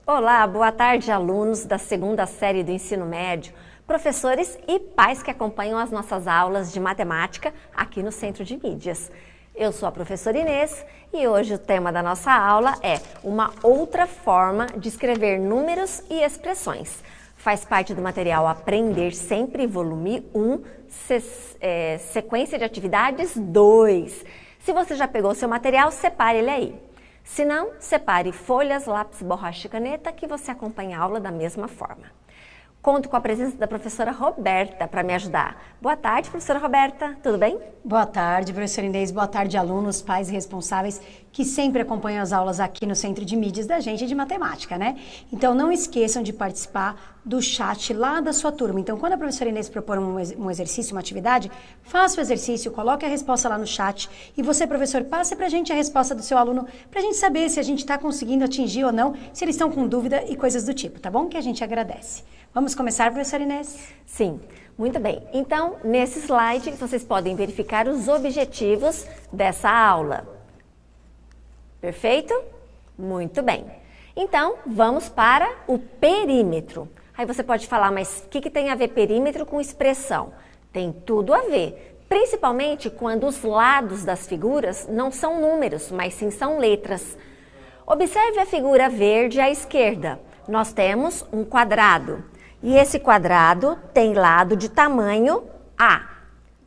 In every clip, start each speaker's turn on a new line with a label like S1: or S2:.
S1: Olá, boa tarde, alunos da segunda série do ensino médio, professores e pais que acompanham as nossas aulas de matemática aqui no Centro de Mídias. Eu sou a professora Inês e hoje o tema da nossa aula é uma outra forma de escrever números e expressões. Faz parte do material Aprender Sempre, volume 1, sequência de atividades 2. Se você já pegou seu material, separe ele aí. Se não, separe folhas, lápis, borracha e caneta que você acompanha a aula da mesma forma. Conto com a presença da professora Roberta para me ajudar. Boa tarde, professora Roberta, tudo bem?
S2: Boa tarde, professora Inês. Boa tarde, alunos, pais e responsáveis que sempre acompanham as aulas aqui no Centro de Mídias da gente de matemática, né? Então, não esqueçam de participar do chat lá da sua turma. Então, quando a professora Inês propor um exercício, uma atividade, faça o exercício, coloque a resposta lá no chat e você, professor, passe para a gente a resposta do seu aluno para a gente saber se a gente está conseguindo atingir ou não, se eles estão com dúvida e coisas do tipo, tá bom? Que a gente agradece. Vamos começar, professora Inês?
S1: Sim, muito bem. Então, nesse slide, vocês podem verificar os objetivos dessa aula. Perfeito? Muito bem. Então, vamos para o perímetro. Aí você pode falar, mas o que tem a ver perímetro com expressão? Tem tudo a ver, principalmente quando os lados das figuras não são números, mas sim são letras. Observe a figura verde à esquerda. Nós temos um quadrado. E esse quadrado tem lado de tamanho A.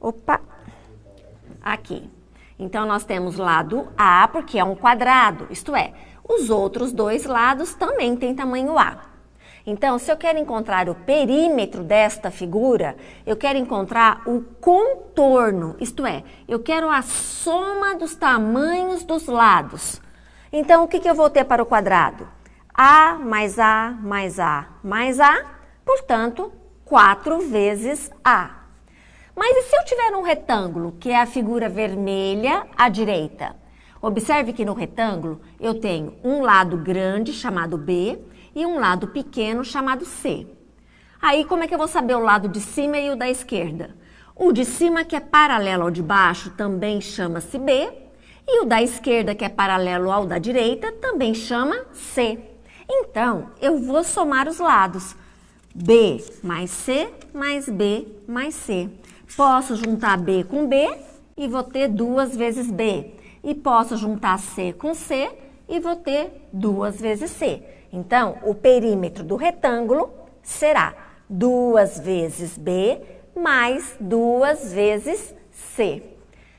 S1: Opa! Aqui. Então, nós temos lado A, porque é um quadrado, isto é, os outros dois lados também têm tamanho A. Então, se eu quero encontrar o perímetro desta figura, eu quero encontrar o contorno, isto é, eu quero a soma dos tamanhos dos lados. Então, o que eu vou ter para o quadrado? A mais A mais A mais A, portanto, 4 vezes A. Mas e se eu tiver um retângulo, que é a figura vermelha à direita? Observe que no retângulo eu tenho um lado grande, chamado B, e um lado pequeno, chamado C. Aí, como é que eu vou saber o lado de cima e o da esquerda? O de cima, que é paralelo ao de baixo, também chama-se B, e o da esquerda, que é paralelo ao da direita, também chama C. Então, eu vou somar os lados. B mais C mais B mais C. Posso juntar B com B e vou ter 2 vezes B. E posso juntar C com C e vou ter 2 vezes C. Então, o perímetro do retângulo será 2 vezes B mais 2 vezes C.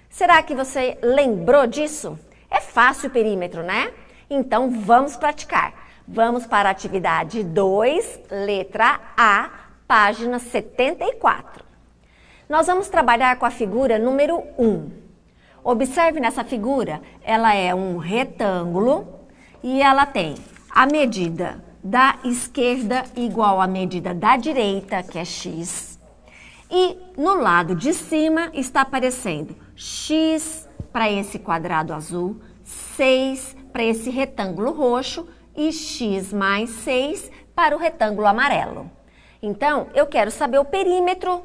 S1: Será que você lembrou disso? É fácil o perímetro, né? Então, vamos praticar. Vamos para a atividade 2, letra A, página 74. Nós vamos trabalhar com a figura número 1. Observe nessa figura, ela é um retângulo e ela tem a medida da esquerda igual à medida da direita, que é x. E no lado de cima está aparecendo x para esse quadrado azul, 6 para esse retângulo roxo, e x mais 6 para o retângulo amarelo. Então, eu quero saber o perímetro.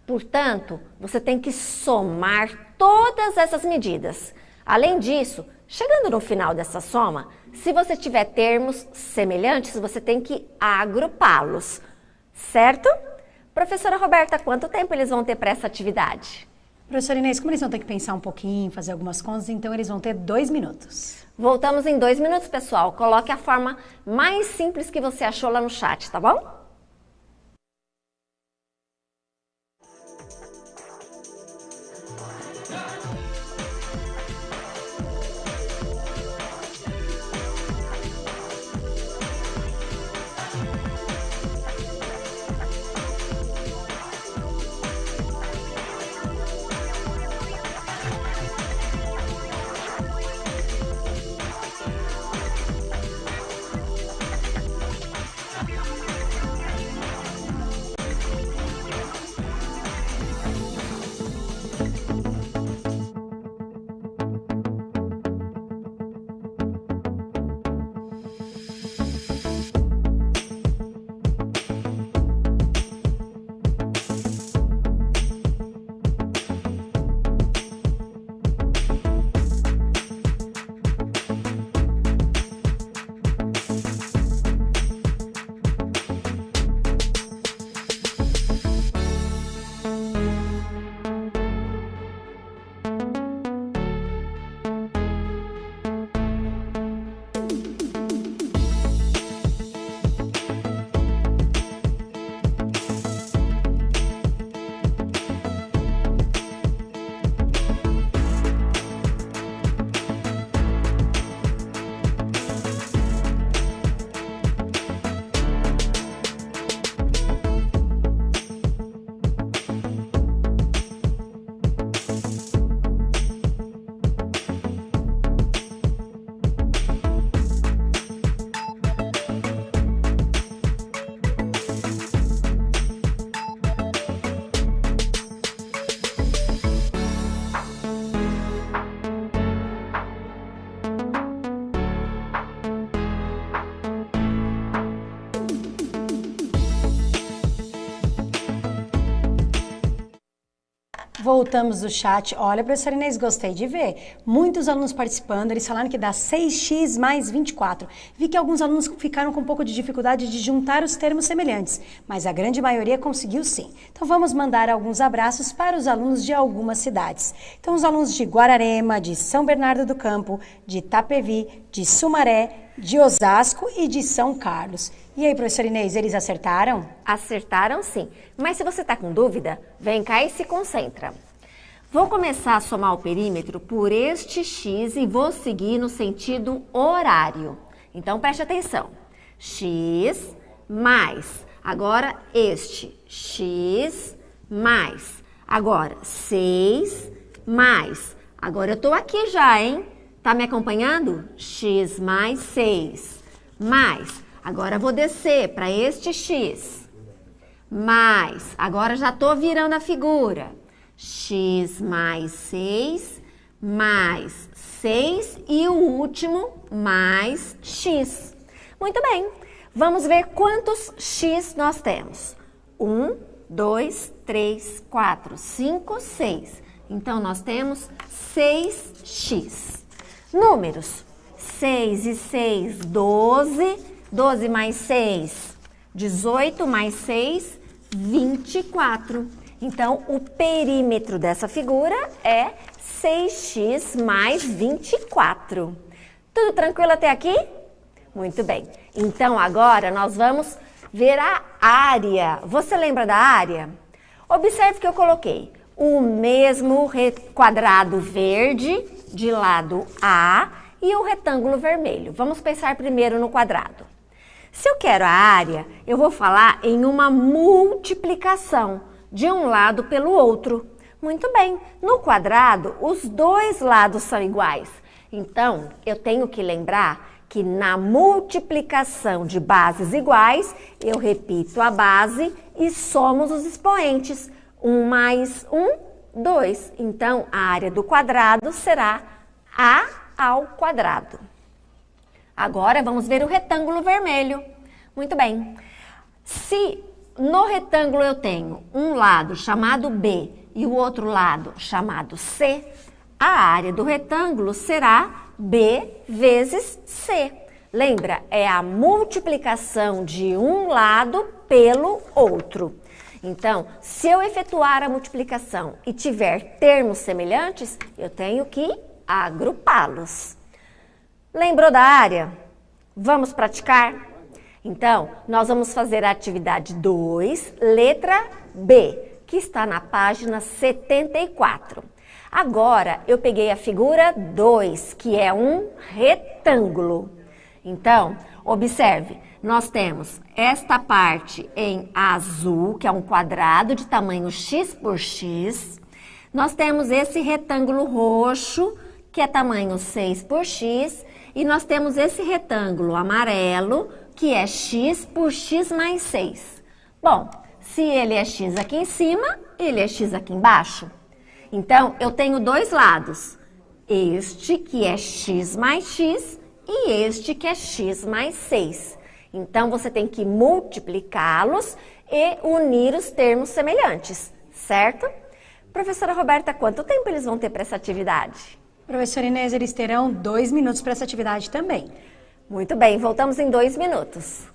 S1: Portanto, você tem que somar todas essas medidas. Além disso, chegando no final dessa soma, se você tiver termos semelhantes, você tem que agrupá-los. Certo? Professora Roberta, quanto tempo eles vão ter para essa atividade?
S2: Professora Inês, como eles vão ter que pensar um pouquinho, fazer algumas contas, então eles vão ter 2 minutos.
S1: Voltamos em 2 minutos, pessoal. Coloque a forma mais simples que você achou lá no chat, tá bom?
S2: Voltamos do chat. Olha, professora Inês, gostei de ver. Muitos alunos participando, eles falaram que dá 6x mais 24. Vi que alguns alunos ficaram com um pouco de dificuldade de juntar os termos semelhantes, mas a grande maioria conseguiu sim. Então vamos mandar alguns abraços para os alunos de algumas cidades. Então os alunos de Guararema, de São Bernardo do Campo, de Itapevi, de Sumaré, de Osasco e de São Carlos. E aí, professora Inês, eles acertaram?
S1: Acertaram sim, mas se você está com dúvida, vem cá e se concentra. Vou começar a somar o perímetro por este x e vou seguir no sentido horário. Então preste atenção. X mais, agora este, x mais, agora 6 mais, agora eu estou aqui já, hein? Tá me acompanhando? X mais 6 mais, agora vou descer para este x, mais, agora já estou virando a figura, x mais 6, mais 6 e o último mais x. Muito bem, vamos ver quantos x nós temos. 1, 2, 3, 4, 5, 6. Então, nós temos 6x. Números, 6 e 6, 12, 12 mais 6, 18 mais 6, 24. Então, o perímetro dessa figura é 6x mais 24. Tudo tranquilo até aqui? Muito bem. Então, agora nós vamos ver a área. Você lembra da área? Observe que eu coloquei o mesmo quadrado verde de lado A e o retângulo vermelho. Vamos pensar primeiro no quadrado. Se eu quero a área, eu vou falar em uma multiplicação de um lado pelo outro. Muito bem, no quadrado, os dois lados são iguais. Então, eu tenho que lembrar que na multiplicação de bases iguais, eu repito a base e somos os expoentes. 1 mais 1, 2. Então, a área do quadrado será A ao quadrado. Agora, vamos ver o retângulo vermelho. Muito bem. Se no retângulo eu tenho um lado chamado B e o outro lado chamado C, a área do retângulo será B vezes C. Lembra? É a multiplicação de um lado pelo outro. Então, se eu efetuar a multiplicação e tiver termos semelhantes, eu tenho que agrupá-los. Lembrou da área? Vamos praticar? Então, nós vamos fazer a atividade 2, letra B, que está na página 74. Agora, eu peguei a figura 2, que é um retângulo. Então, observe, nós temos esta parte em azul, que é um quadrado de tamanho x por x. Nós temos esse retângulo roxo, que é tamanho 6 por x. E nós temos esse retângulo amarelo, que é x por x mais 6. Bom, se ele é x aqui em cima, ele é x aqui embaixo. Então, eu tenho dois lados. Este que é x mais x e este que é x mais 6. Então, você tem que multiplicá-los e unir os termos semelhantes, certo? Professora Roberta, quanto tempo eles vão ter para essa atividade?
S2: Professora Inês, eles terão 2 minutos para essa atividade também.
S1: Muito bem, voltamos em 2 minutos.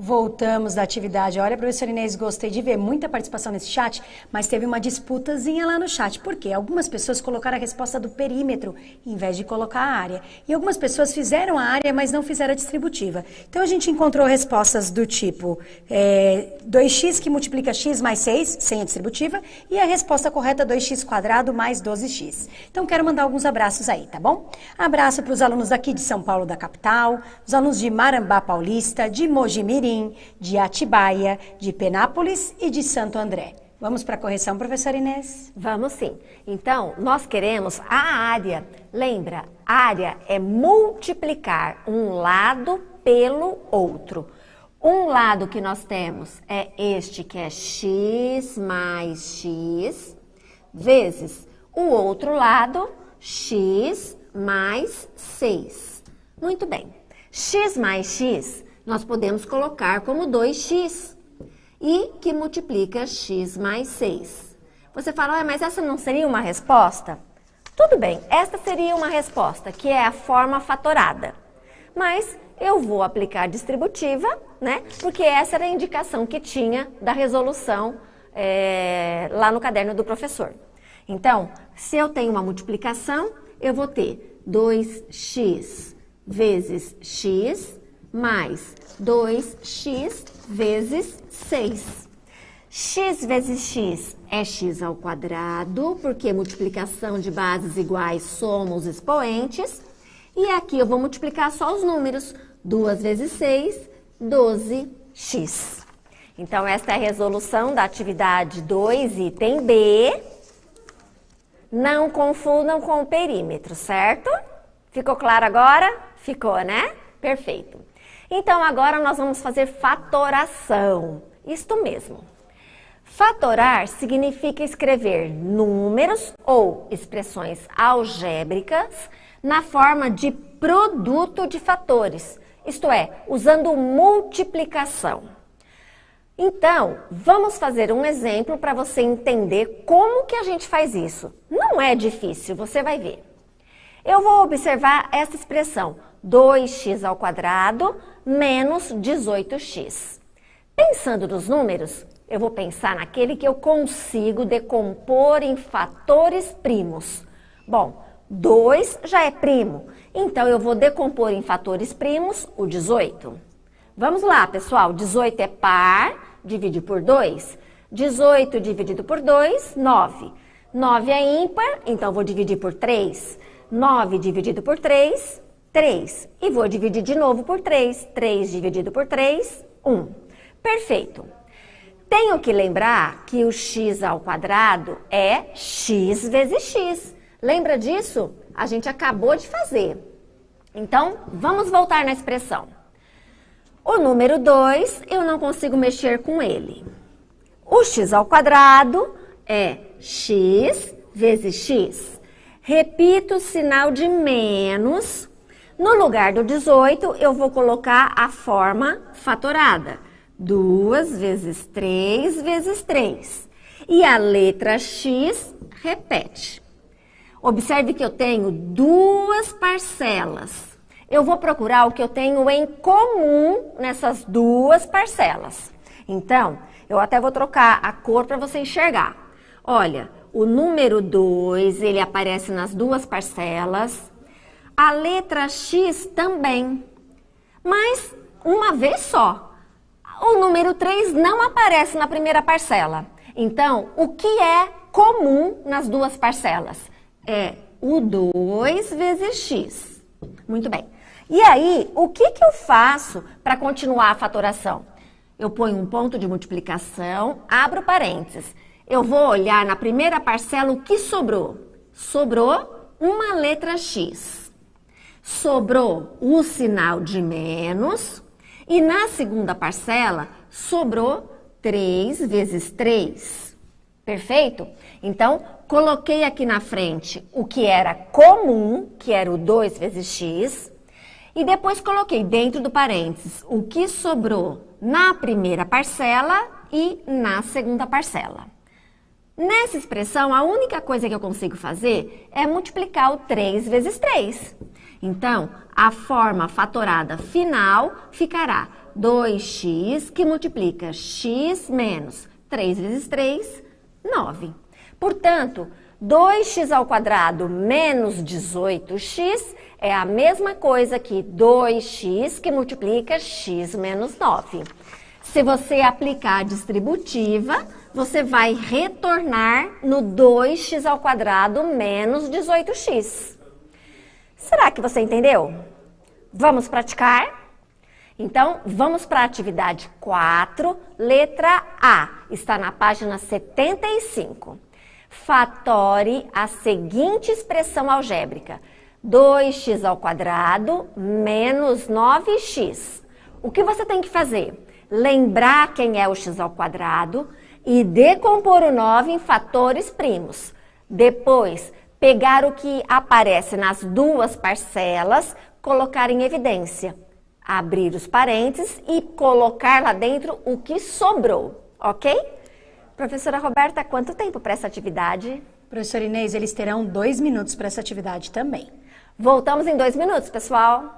S2: Voltamos da atividade. Olha, professora Inês, gostei de ver muita participação nesse chat, mas teve uma disputazinha lá no chat. Por quê? Algumas pessoas colocaram a resposta do perímetro, em vez de colocar a área. E algumas pessoas fizeram a área, mas não fizeram a distributiva. Então, a gente encontrou respostas do tipo 2x que multiplica x mais 6, sem a distributiva, e a resposta correta 2x² mais 12x. Então, quero mandar alguns abraços aí, tá bom? Abraço para os alunos daqui de São Paulo, da capital, os alunos de Marambá Paulista, de Mogi Mirim, de Atibaia, de Penápolis e de Santo André. Vamos para a correção, professora Inês?
S1: Vamos sim. Então, nós queremos a área. Lembra, área é multiplicar um lado pelo outro. Um lado que nós temos é este, que é x mais x, vezes o outro lado, x mais 6. Muito bem. X mais x nós podemos colocar como 2x e que multiplica x mais 6. Você fala, mas essa não seria uma resposta? Tudo bem, esta seria uma resposta, que é a forma fatorada. Mas eu vou aplicar distributiva, né? Porque essa era a indicação que tinha da resolução lá no caderno do professor. Então, se eu tenho uma multiplicação, eu vou ter 2x vezes x mais 2x vezes 6. X vezes x é x², porque multiplicação de bases iguais somos expoentes. E aqui eu vou multiplicar só os números. 2 vezes 6, 12x. Então, esta é a resolução da atividade 2, item B. Não confundam com o perímetro, certo? Ficou claro agora? Ficou, né? Perfeito. Então, agora nós vamos fazer fatoração. Isto mesmo. Fatorar significa escrever números ou expressões algébricas na forma de produto de fatores, isto é, usando multiplicação. Então, vamos fazer um exemplo para você entender como que a gente faz isso. Não é difícil, você vai ver. Eu vou observar essa expressão, 2x² menos 18x. Pensando nos números, eu vou pensar naquele que eu consigo decompor em fatores primos. Bom, 2 já é primo, então eu vou decompor em fatores primos o 18. Vamos lá, pessoal, 18 é par, divide por 2. 18 dividido por 2, 9. 9 é ímpar, então vou dividir por 3. 9 dividido por 3, 3. E vou dividir de novo por 3. 3 dividido por 3, 1. Perfeito. Tenho que lembrar que o x² é x vezes x. Lembra disso? A gente acabou de fazer. Então, vamos voltar na expressão. O número 2, eu não consigo mexer com ele. O x² é x vezes x. Repito o sinal de menos. No lugar do 18, eu vou colocar a forma fatorada. 2 vezes 3 vezes 3. E a letra x repete. Observe que eu tenho duas parcelas. Eu vou procurar o que eu tenho em comum nessas duas parcelas. Então, eu até vou trocar a cor para você enxergar. Olha, o número 2, ele aparece nas duas parcelas. A letra x também. Mas uma vez só. O número 3 não aparece na primeira parcela. Então, o que é comum nas duas parcelas? É o 2 vezes x. Muito bem. E aí, o que eu faço para continuar a fatoração? Eu ponho um ponto de multiplicação, abro parênteses. Eu vou olhar na primeira parcela o que sobrou. Sobrou uma letra x. Sobrou o sinal de menos. E na segunda parcela, sobrou 3 vezes 3. Perfeito? Então, coloquei aqui na frente o que era comum, que era o 2 vezes x. E depois coloquei dentro do parênteses o que sobrou na primeira parcela e na segunda parcela. Nessa expressão, a única coisa que eu consigo fazer é multiplicar o 3 vezes 3. Então, a forma fatorada final ficará 2x que multiplica x menos 3 vezes 3, 9. Portanto, 2x² menos 18x é a mesma coisa que 2x que multiplica x menos 9. Se você aplicar a distributiva, você vai retornar no 2x² menos 18x. Será que você entendeu? Vamos praticar? Então, vamos para a atividade 4, letra A. Está na página 75. Fatore a seguinte expressão algébrica. 2x² menos 9x. O que você tem que fazer? Lembrar quem é o x² e decompor o 9 em fatores primos. Depois, pegar o que aparece nas duas parcelas, colocar em evidência. Abrir os parênteses e colocar lá dentro o que sobrou, ok? Professora Roberta, quanto tempo para essa atividade?
S2: Professora Inês, eles terão 2 minutos para essa atividade também.
S1: Voltamos em 2 minutos, pessoal.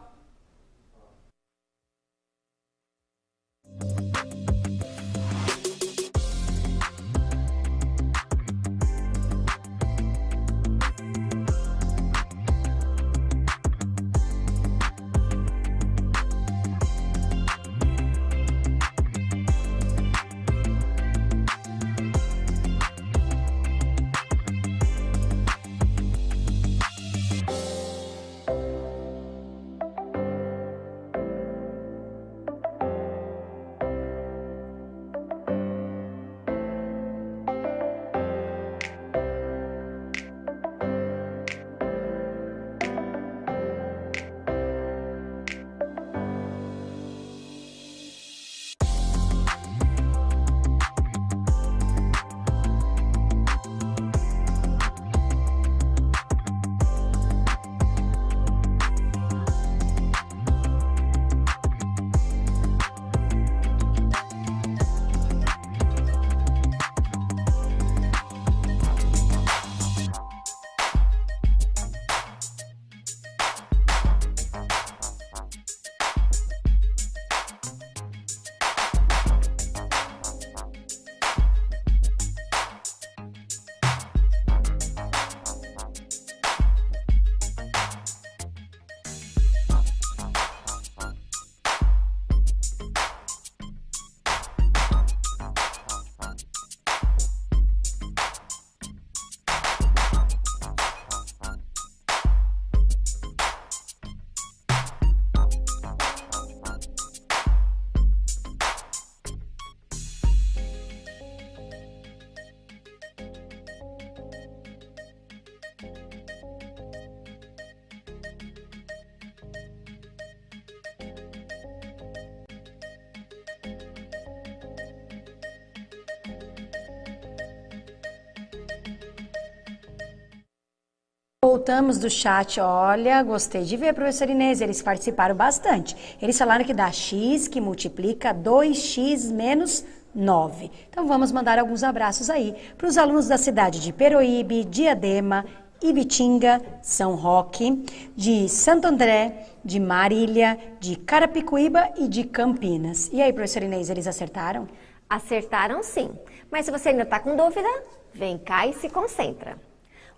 S2: Voltamos do chat, olha, gostei de ver, professora Inês, eles participaram bastante. Eles falaram que dá x que multiplica 2x menos 9. Então vamos mandar alguns abraços aí para os alunos da cidade de Peroíbe, Diadema, Ibitinga, São Roque, de Santo André, de Marília, de Carapicuíba e de Campinas. E aí, professora Inês, eles acertaram?
S1: Acertaram sim, mas se você ainda está com dúvida, vem cá e se concentra.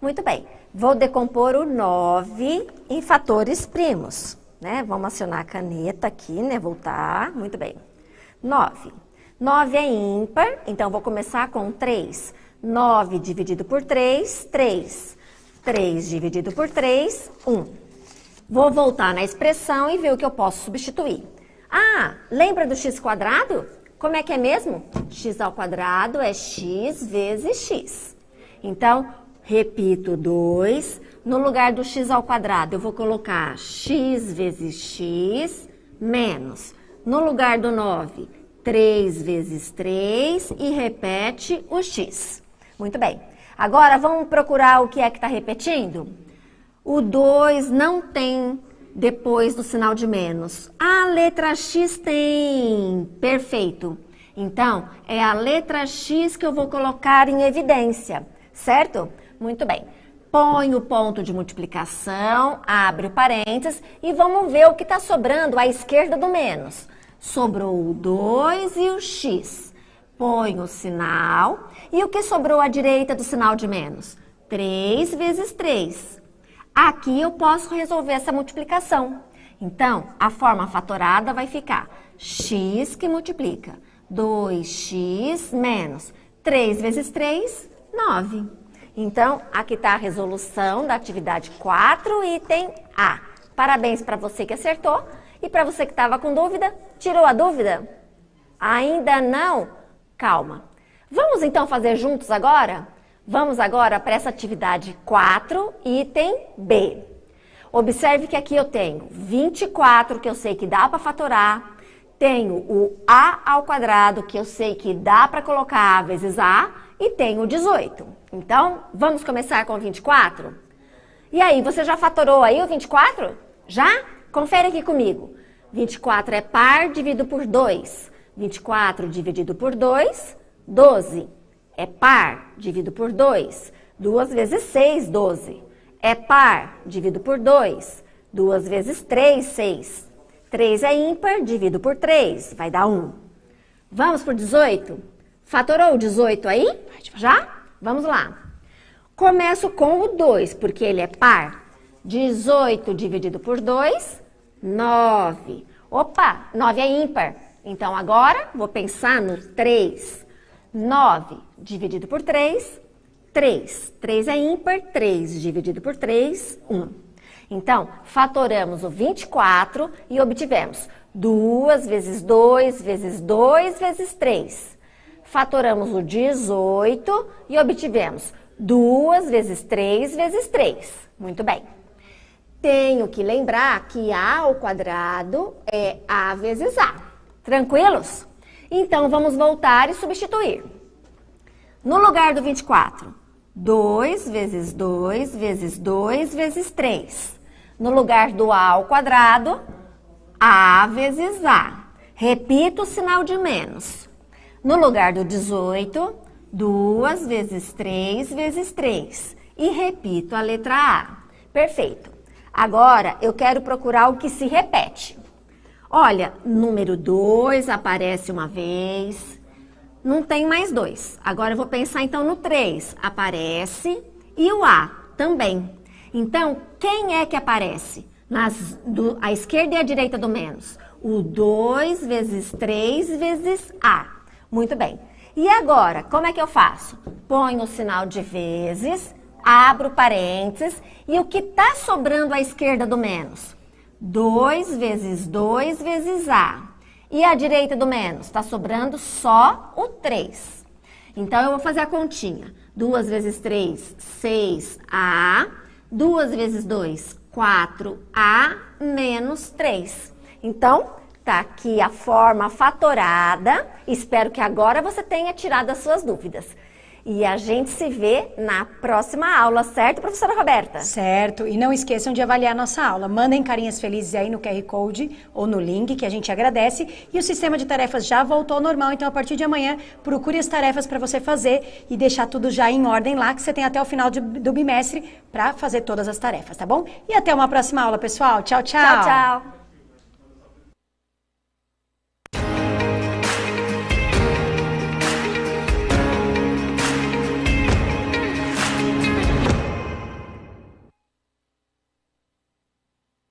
S1: Muito bem, vou decompor o 9 em fatores primos, né? Vamos acionar a caneta aqui, né? Voltar, muito bem. 9. 9 é ímpar, então vou começar com 3. 9 dividido por 3, 3. 3 dividido por 3, 1. Vou voltar na expressão e ver o que eu posso substituir. Ah, lembra do x²? Como é que é mesmo? x² é x vezes x. Então, repito 2, no lugar do x² eu vou colocar x vezes x menos, no lugar do 9, 3 vezes 3 e repete o x. Muito bem. Agora vamos procurar o que é que está repetindo? O 2 não tem depois do sinal de menos. A letra x tem. Perfeito. Então, é a letra x que eu vou colocar em evidência, certo? Muito bem. Põe o ponto de multiplicação, abre o parênteses e vamos ver o que está sobrando à esquerda do menos. Sobrou o 2 e o x. Põe o sinal. E o que sobrou à direita do sinal de menos? 3 vezes 3. Aqui eu posso resolver essa multiplicação. Então, a forma fatorada vai ficar x que multiplica 2x menos 3 vezes 3, 9. Então, aqui está a resolução da atividade 4, item A. Parabéns para você que acertou. E para você que estava com dúvida, tirou a dúvida? Ainda não? Calma. Vamos então fazer juntos agora? Vamos agora para essa atividade 4, item B. Observe que aqui eu tenho 24, que eu sei que dá para fatorar. Tenho o A ao quadrado, que eu sei que dá para colocar A vezes A. E tenho o 18. Então, vamos começar com o 24? E aí, você já fatorou aí o 24? Já? Confere aqui comigo. 24 é par dividido por 2. 24 dividido por 2, 12. É par dividido por 2. 2 vezes 6, 12. É par dividido por 2. 2 vezes 3, 6. 3 é ímpar, divido por 3. Vai dar 1. Vamos por 18? Fatorou o 18 aí? Já? Vamos lá. Começo com o 2, porque ele é par. 18 dividido por 2, 9. Opa, 9 é ímpar. Então, agora, vou pensar no 3. 9 dividido por 3, 3. 3 é ímpar, 3 dividido por 3, 1. Então, fatoramos o 24 e obtivemos 2 vezes 2 vezes 2 vezes 3. Fatoramos o 18 e obtivemos 2 vezes 3 vezes 3. Muito bem. Tenho que lembrar que A ao quadrado é A vezes A. Tranquilos? Então, vamos voltar e substituir. No lugar do 24, 2 vezes 2 vezes 2 vezes 3. No lugar do A ao quadrado, A vezes A. Repito o sinal de menos. No lugar do 18, 2 vezes 3 vezes 3. E repito a letra A. Perfeito. Agora, eu quero procurar o que se repete. Olha, número 2 aparece uma vez. Não tem mais 2. Agora, eu vou pensar então no 3. Aparece e o A também. Então, quem é que aparece? À esquerda e à direita do menos. O 2 vezes 3 vezes A. Muito bem. E agora, como é que eu faço? Ponho o sinal de vezes, abro parênteses, e o que está sobrando à esquerda do menos? 2 vezes 2 vezes A. E à direita do menos? Está sobrando só o 3. Então, eu vou fazer a continha. 2 vezes 3, 6A. 2 vezes 2, 4A menos 3. Então, tá aqui a forma fatorada. Espero que agora você tenha tirado as suas dúvidas. E a gente se vê na próxima aula, certo, professora Roberta?
S2: Certo. E não esqueçam de avaliar a nossa aula. Mandem carinhas felizes aí no QR Code ou no link, que a gente agradece. E o sistema de tarefas já voltou ao normal, então a partir de amanhã, procure as tarefas para você fazer e deixar tudo já em ordem lá, que você tem até o final do bimestre para fazer todas as tarefas, tá bom? E até uma próxima aula, pessoal. Tchau, tchau.
S1: Tchau, tchau.